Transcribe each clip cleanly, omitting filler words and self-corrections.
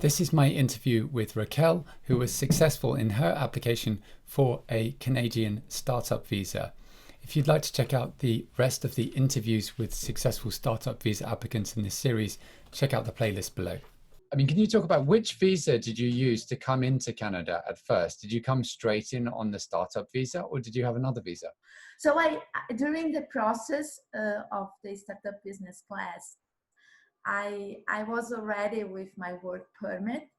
This is my interview with Raquel, who was successful in her application for a Canadian startup visa. If you'd like to check out the rest of the interviews with successful startup visa applicants in this series, check out the playlist below. Can you talk about which visa did you use to come into Canada at first? Did you come straight in on the startup visa or did you have another visa? So during the process of the startup business class, I was already with my work permit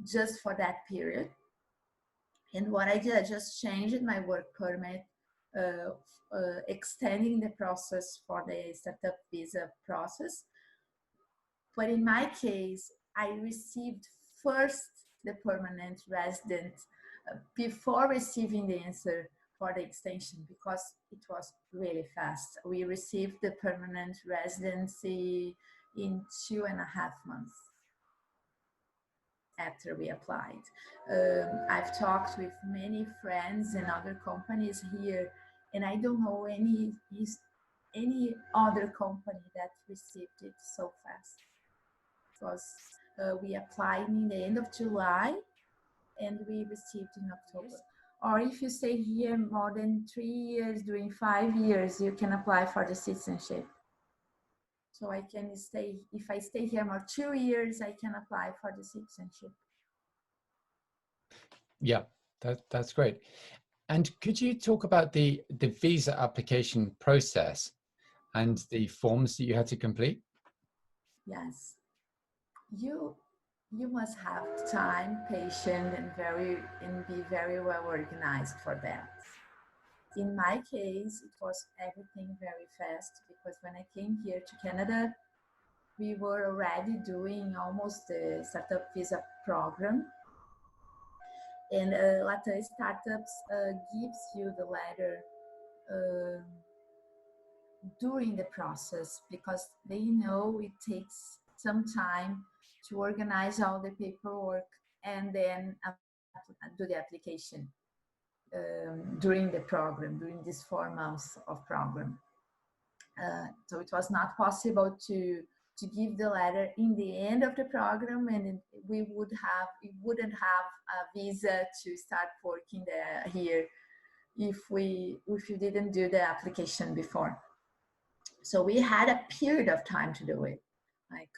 just for that period. And what I did, I just changed my work permit, extending the process for the startup visa process. But in my case, I received first the permanent resident before receiving the answer for the extension because it was really fast. We received the permanent residency in 2.5 months after we applied. I've talked with many friends and other companies here, and I don't know any other company that received it so fast. Because we applied in the end of July and we received in October. Or if you stay here more than 3 years, during 5 years, you can apply for the citizenship. So I can stay, if I stay here more 2 years, I can apply for the citizenship. Yeah, that's great. And could you talk about the visa application process and the forms that you had to complete? Yes. You must have time, patience, and be very well organized for that. In my case, it was everything very fast because when I came here to Canada, we were already doing almost the startup visa program. And Latin startups gives you the letter uh, during the process because they know it takes some time to organize all the paperwork and then do the application during the program, during these 4 months of program. So it was not possible to give the letter in the end of the program, and we wouldn't have a visa to start working here if you didn't do the application before. So we had a period of time to do it, like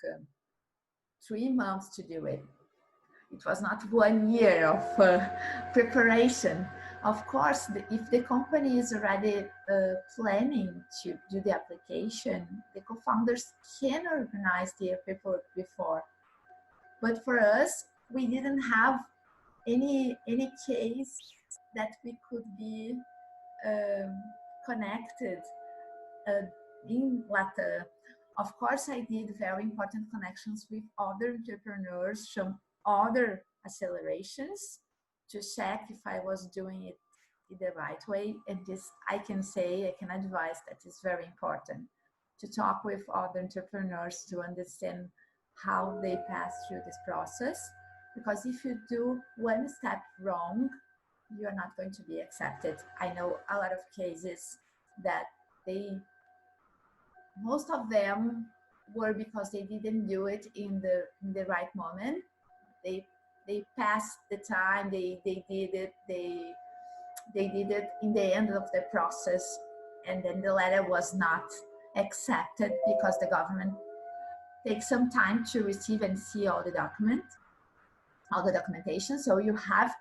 3 months to do it. It was not 1 year of preparation. Of course, if the company is already planning to do the application, the co-founders can organize their paperwork before. But for us, we didn't have any case that we could be connected in Latam. Of course, I did very important connections with other entrepreneurs from other accelerations to check if I was doing it in the right way. And this, I can advise that it's very important to talk with other entrepreneurs to understand how they pass through this process. Because if you do one step wrong, you are not going to be accepted. I know a lot of cases that most of them were because they didn't do it in the right moment. They passed the time, they did it in the end of the process, and then the letter was not accepted because the government takes some time to receive and see all the documentation. So you have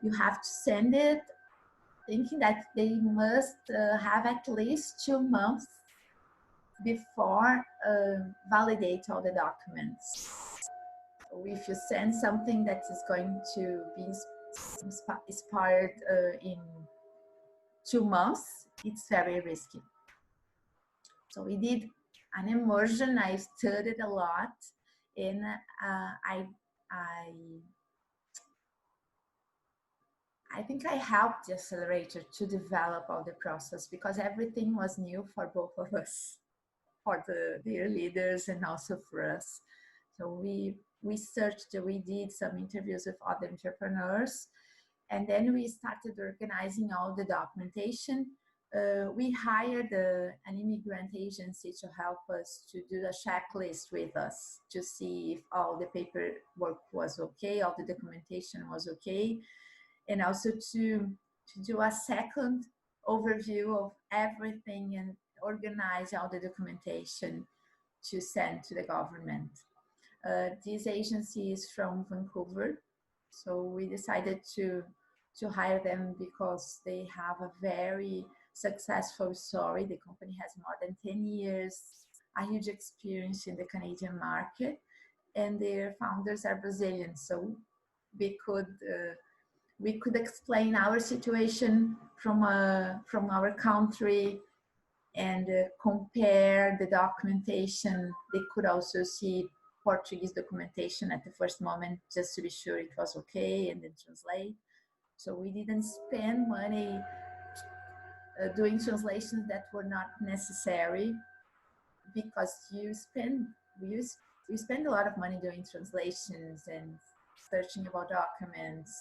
to send it thinking that they must have at least 2 months before validate all the documents. So if you send something that is going to be expired in 2 months, it's very risky. So we did an immersion. I studied a lot, and I think I helped the accelerator to develop all the process because everything was new for both of us, for their leaders and also for us. So we did some interviews with other entrepreneurs, and then we started organizing all the documentation. we hired an immigrant agency to help us to do a checklist with us to see if all the paperwork was okay, all the documentation was okay, and also to do a second overview of everything and organize all the documentation to send to the government. This agency is from Vancouver, so we decided to hire them because they have a very successful story. The company has more than 10 years, a huge experience in the Canadian market, and their founders are Brazilian. So we could explain our situation from our country and compare the documentation. They could also see Portuguese documentation at the first moment just to be sure it was okay and then translate. So we didn't spend money doing translations that were not necessary, because you spend a lot of money doing translations and searching about documents.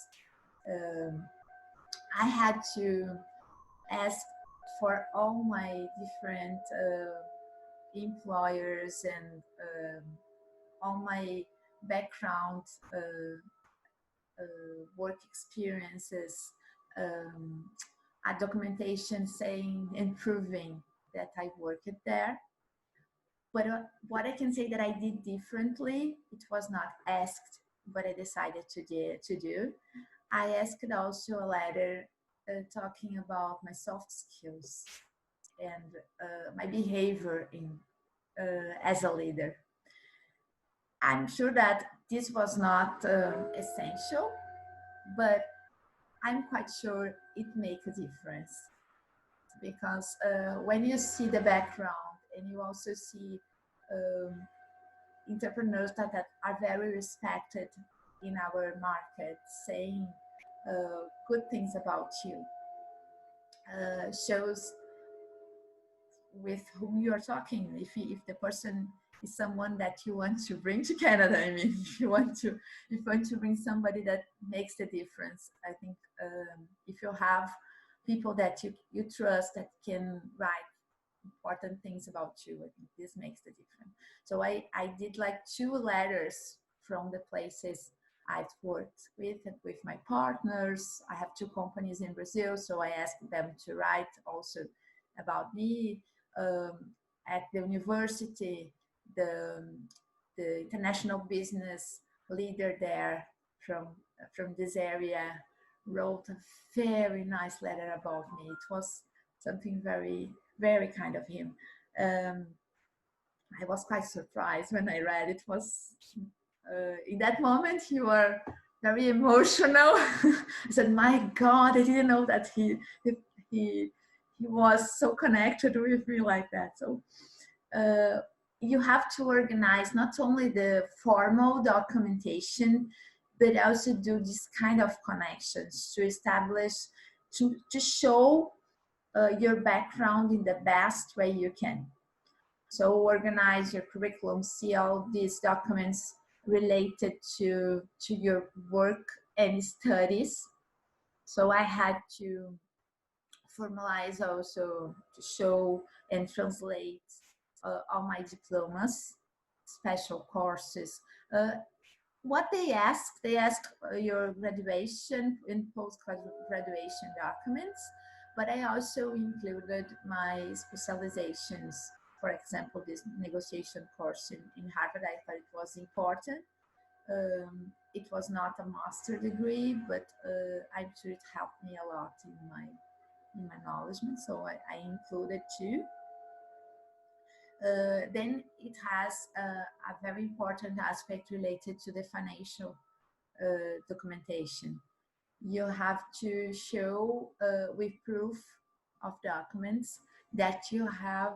I had to ask for all my different employers and all my background work experiences, a documentation saying and proving that I worked there. But what I can say that I did differently, it was not asked, but I decided to do. I asked also a letter talking about my soft skills and my behavior as a leader. I'm sure that this was not essential, but I'm quite sure it makes a difference, because when you see the background and you also see entrepreneurs that are very respected in our market saying good things about you, shows with whom you are talking. If the person is someone that you want to bring to Canada, I mean, if you want to bring somebody that makes the difference, I think if you have people that you trust that can write important things about you, I think this makes the difference. So I did like 2 letters from the places I've worked with my partners. I have 2 companies in Brazil, so I asked them to write also about me. At the university, the international business leader there from this area wrote a very nice letter about me. It was something very, very kind of him. I was quite surprised when I read it. Was in that moment you were very emotional. I said, "My God, I didn't know that he was so connected with me like that." So you have to organize not only the formal documentation, but also do this kind of connections to establish, to show your background in the best way you can. So organize your curriculum, see all these documents related to your work and studies. So I had to formalize also to show and translate all my diplomas, special courses. What they ask your graduation and post-graduation documents, but I also included my specializations. For example, this negotiation course in Harvard, I thought it was important. It was not a master degree, but I'm sure it helped me a lot in my knowledge, so I included too. Then it has a very important aspect related to the financial documentation. You have to show with proof of documents that you have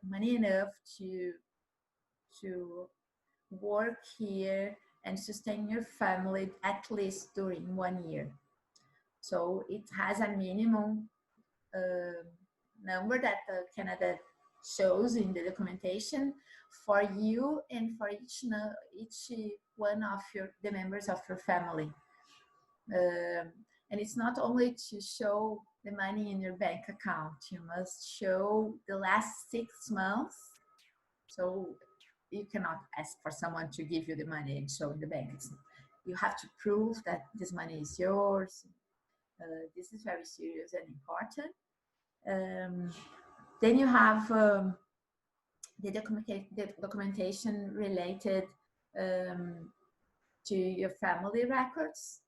money enough to work here and sustain your family at least during 1 year. So it has a minimum number that Canada shows in the documentation for you and for each one of the members of your family. And it's not only to show the money in your bank account. You must show the last 6 months. So you cannot ask for someone to give you the money and show in the bank. You have to prove that this money is yours. This is very serious and important. Then you have the documentation related to your family records,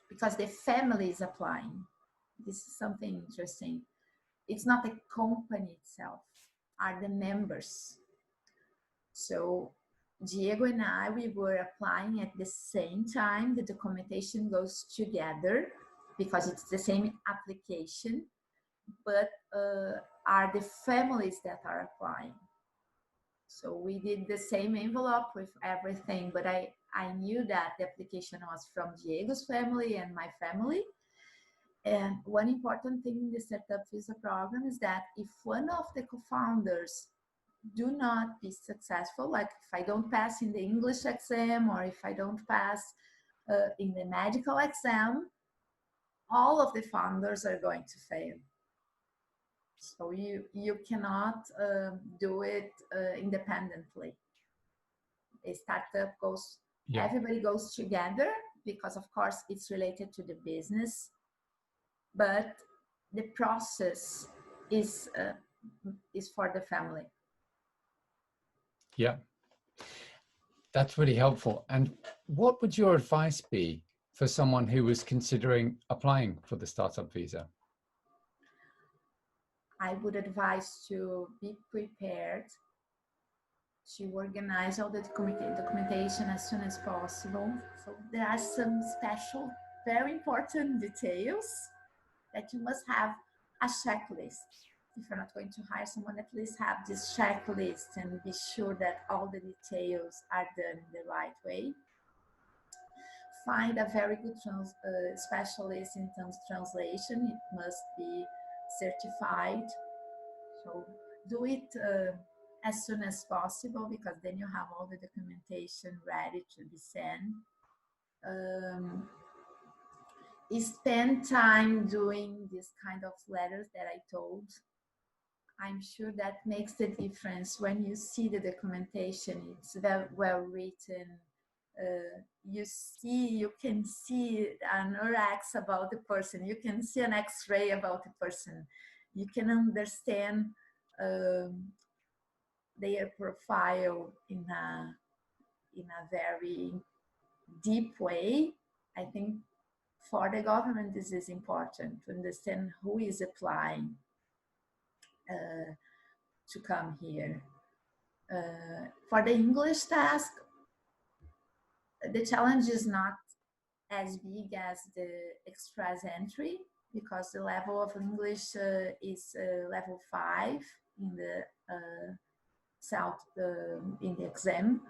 because the family is applying. This is something interesting. It's not the company itself, are the members. So Diego and I, we were applying at the same time. The documentation goes together because it's the same application, but are the families that are applying. So we did the same envelope with everything, but I knew that the application was from Diego's family and my family. And one important thing in the Startup Visa program is that if one of the co-founders do not be successful, like if I don't pass in the English exam or if I don't pass in the medical exam, all of the founders are going to fail. So you cannot do it independently. A startup goes, everybody goes together because of course it's related to the business, but the process is for the family. Yeah, that's really helpful. And what would your advice be for someone who was considering applying for the startup visa? I would advise to be prepared, to organize all the documentation as soon as possible. So there are some special, very important details that you must have a checklist. If you're not going to hire someone, at least have this checklist and be sure that all the details are done in the right way. Find a very good specialist in terms of translation. It must be certified. So do it as soon as possible, because then you have all the documentation ready to be sent. Spend time doing this kind of letters that I told. I'm sure that makes the difference when you see the documentation. It's very well written. You can see an URX about the person. You can see an X-ray about the person. You can understand their profile in a very deep way. I think for the government, this is important to understand who is applying to come here. For the English task, the challenge is not as big as the express entry, because the level of English is level 5 in the in the exam.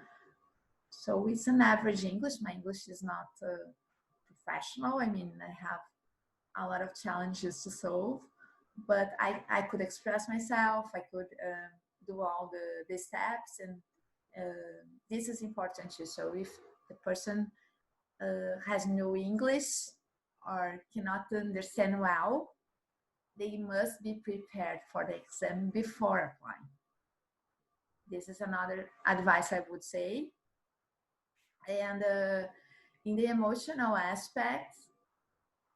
So it's an average English. My English is not professional. I mean, I have a lot of challenges to solve, but I could express myself. I could do all the steps, and this is important too. So if the person has no English or cannot understand well, they must be prepared for the exam before applying. This is another advice I would say. And in the emotional aspect,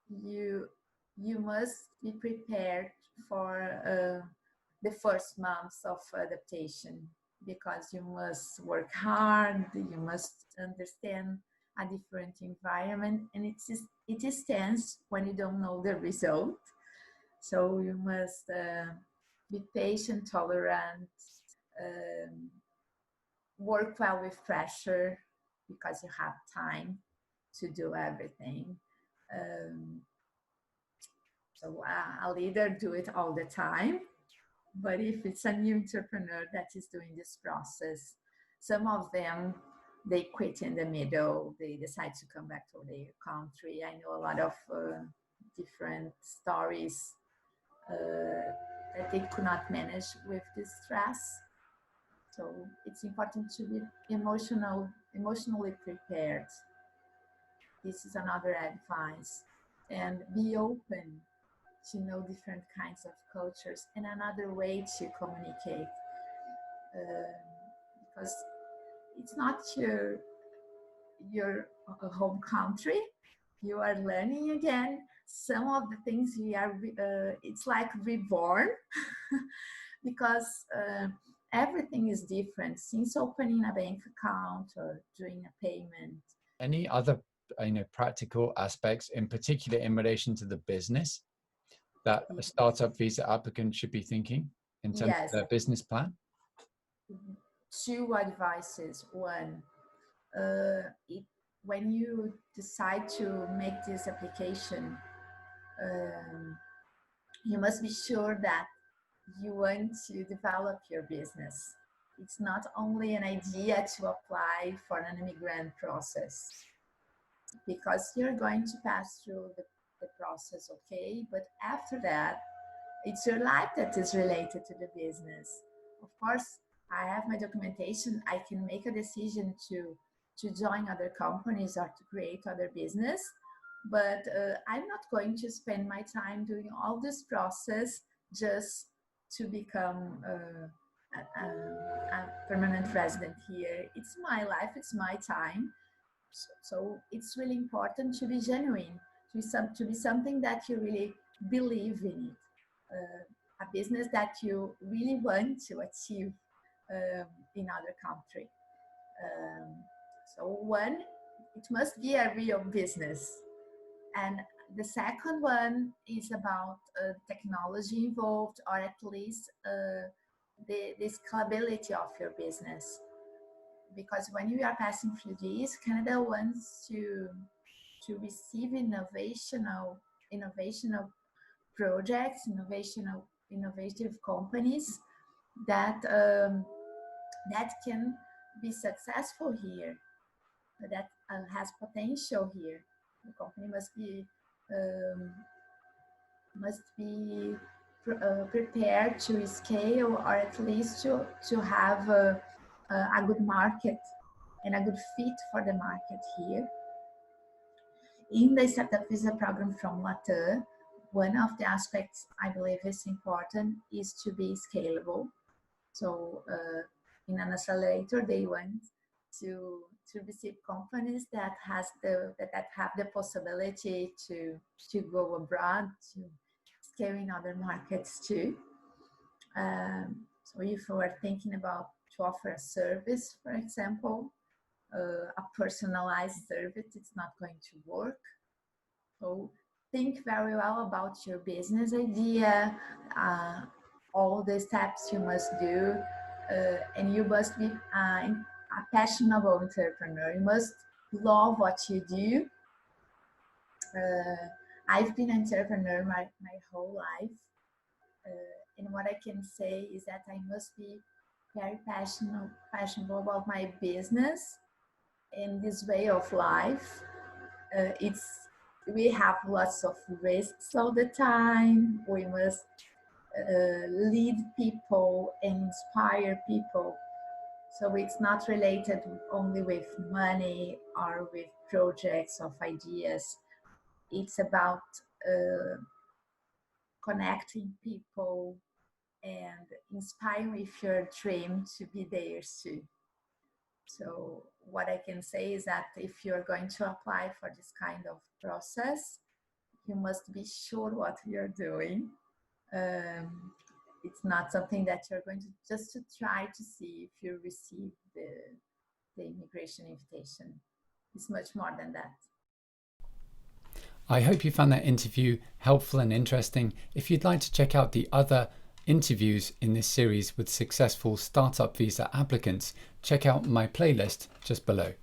you must be prepared for the first months of adaptation, because you must work hard, you must understand a different environment, and it is tense when you don't know the result. So you must be patient, tolerant, work well with pressure, because you have time to do everything. So a leader do it all the time, but if it's a new entrepreneur that is doing this process, some of them, they quit in the middle, they decide to come back to their country. I know a lot of different stories that they could not manage with this stress. So it's important to be emotionally prepared. This is another advice. and be open to know different kinds of cultures and another way to communicate. Because it's not your home country. You are learning again. Some of the things we are, it's like reborn because everything is different since opening a bank account or doing a payment. Any other practical aspects, in particular in relation to the business, that a startup visa applicant should be thinking in terms of their business plan? Two advices. One, when you decide to make this application, you must be sure that you want to develop your business. It's not only an idea to apply for an immigrant process, because you're going to pass through the process, okay? But after that, it's your life that is related to the business. Of course, I have my documentation. I can make a decision to join other companies or to create other business, but I'm not going to spend my time doing all this process just to become a permanent resident here. It's my life, it's my time. So it's really important to be genuine, to be something that you really believe in it, a business that you really want to achieve in other country. So one, it must be a real business. And the second one is about technology involved, or at least the scalability of your business. Because when you are passing through this, Canada wants to receive innovational projects, innovative companies that that can be successful here, that has potential here. The company must be prepared to scale, or at least to have a good market and a good fit for the market here. In the startup visa program from Latam, one of the aspects I believe is important is to be scalable. So in an accelerator, they want to receive companies that have the possibility to go abroad, to scale in other markets too. So if you are thinking about to offer a service, for example, a personalized service, it's not going to work. So think very well about your business idea, all the steps you must do, and you must be a passionate entrepreneur. You must love what you do. I've been an entrepreneur my whole life, and what I can say is that I must be very passionate about my business and this way of life. We have lots of risks all the time. We must lead people and inspire people. So it's not related only with money or with projects of ideas. It's about connecting people and inspiring with your dream to be theirs too. So what I can say is that if you're going to apply for this kind of process, you must be sure what you're doing. It's not something that you're going to just to try to see if you receive the immigration invitation. It's much more than that. I hope you found that interview helpful and interesting. If you'd like to check out the other interviews in this series with successful startup visa applicants, check out my playlist just below.